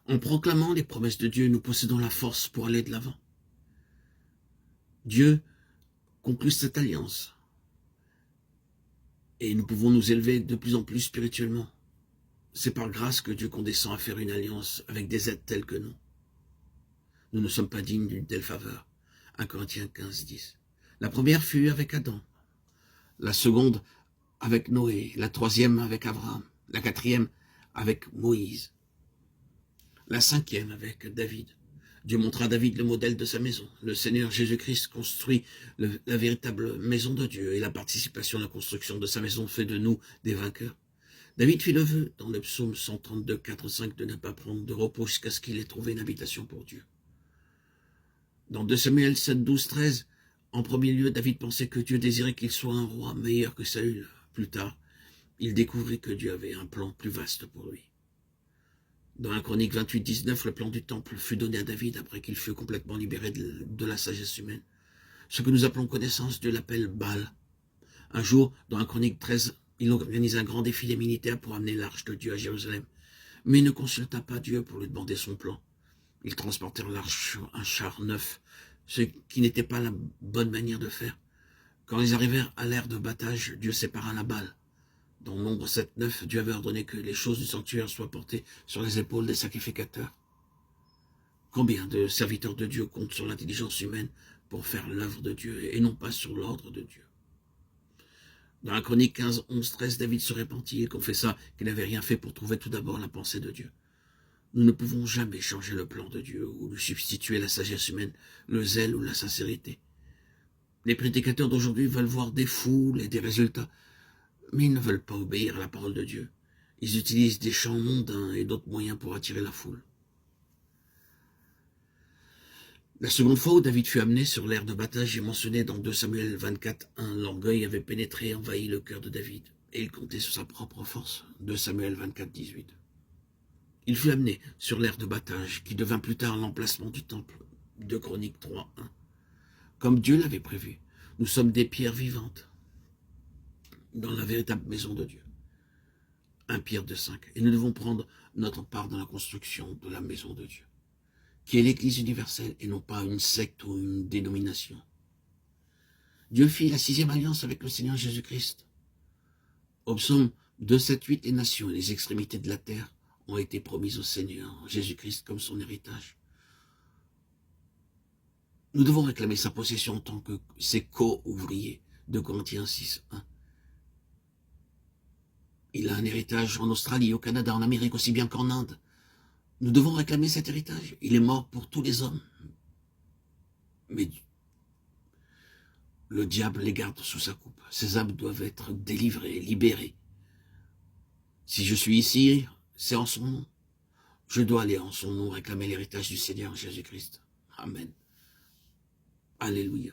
En proclamant les promesses de Dieu, nous possédons la force pour aller de l'avant. Dieu conclut cette alliance. Et nous pouvons nous élever de plus en plus spirituellement. C'est par grâce que Dieu condescend à faire une alliance avec des êtres tels que nous. Nous ne sommes pas dignes d'une telle faveur. 1 Corinthiens 15, 10. La première fut avec Adam. La seconde avec Noé. La troisième avec Abraham. La quatrième avec Moïse. La cinquième avec David. Dieu montra à David le modèle de sa maison. Le Seigneur Jésus-Christ construit la véritable maison de Dieu et la participation à la construction de sa maison fait de nous des vainqueurs. David fit le vœu dans le psaume 132, 4, 5 de ne pas prendre de repos jusqu'à ce qu'il ait trouvé une habitation pour Dieu. Dans 2 Samuel 7, 12, 13, en premier lieu, David pensait que Dieu désirait qu'il soit un roi meilleur que Saül. Plus tard, il découvrit que Dieu avait un plan plus vaste pour lui. Dans 1 Chronique 28, 19, le plan du temple fut donné à David après qu'il fut complètement libéré de la sagesse humaine. Ce que nous appelons connaissance, Dieu l'appelle Baal. Un jour, dans 1 Chronique 13, il organise un grand défilé militaire pour amener l'arche de Dieu à Jérusalem. Mais il ne consulta pas Dieu pour lui demander son plan. Ils transportèrent l'arche sur un char neuf, ce qui n'était pas la bonne manière de faire. Quand ils arrivèrent à l'ère de battage, Dieu sépara la balle. Dans Nombre 7, 9, Dieu avait ordonné que les choses du sanctuaire soient portées sur les épaules des sacrificateurs. Combien de serviteurs de Dieu comptent sur l'intelligence humaine pour faire l'œuvre de Dieu et non pas sur l'ordre de Dieu? Dans la Chronique 15, 11, 13, David se repentit et confessa qu'il n'avait rien fait pour trouver tout d'abord la pensée de Dieu. Nous ne pouvons jamais changer le plan de Dieu ou lui substituer la sagesse humaine, le zèle ou la sincérité. Les prédicateurs d'aujourd'hui veulent voir des foules et des résultats, mais ils ne veulent pas obéir à la parole de Dieu. Ils utilisent des chants mondains et d'autres moyens pour attirer la foule. La seconde fois où David fut amené sur l'aire de battage est mentionnée dans 2 Samuel 24, 1. L'orgueil avait pénétré et envahi le cœur de David, et il comptait sur sa propre force. 2 Samuel 24, 18. Il fut amené sur l'aire de battage, qui devint plus tard l'emplacement du temple. 2 Chroniques 3, 1. Comme Dieu l'avait prévu, nous sommes des pierres vivantes dans la véritable maison de Dieu. 1 Pierre 2, 5. Et nous devons prendre notre part dans la construction de la maison de Dieu, qui est l'Église universelle et non pas une secte ou une dénomination. Dieu fit la 6e alliance avec le Seigneur Jésus-Christ. Au psaume 2, 7, 8, les nations et les extrémités de la terre ont été promises au Seigneur Jésus-Christ comme son héritage. Nous devons réclamer sa possession en tant que ses co-ouvriers. 2 Corinthiens 6, 1. Il a un héritage en Australie, au Canada, en Amérique, aussi bien qu'en Inde. Nous devons réclamer cet héritage. Il est mort pour tous les hommes. Mais le diable les garde sous sa coupe. Ces âmes doivent être délivrées, libérées. Si je suis ici, c'est en son nom. Je dois aller en son nom réclamer l'héritage du Seigneur Jésus-Christ. Amen. Alléluia.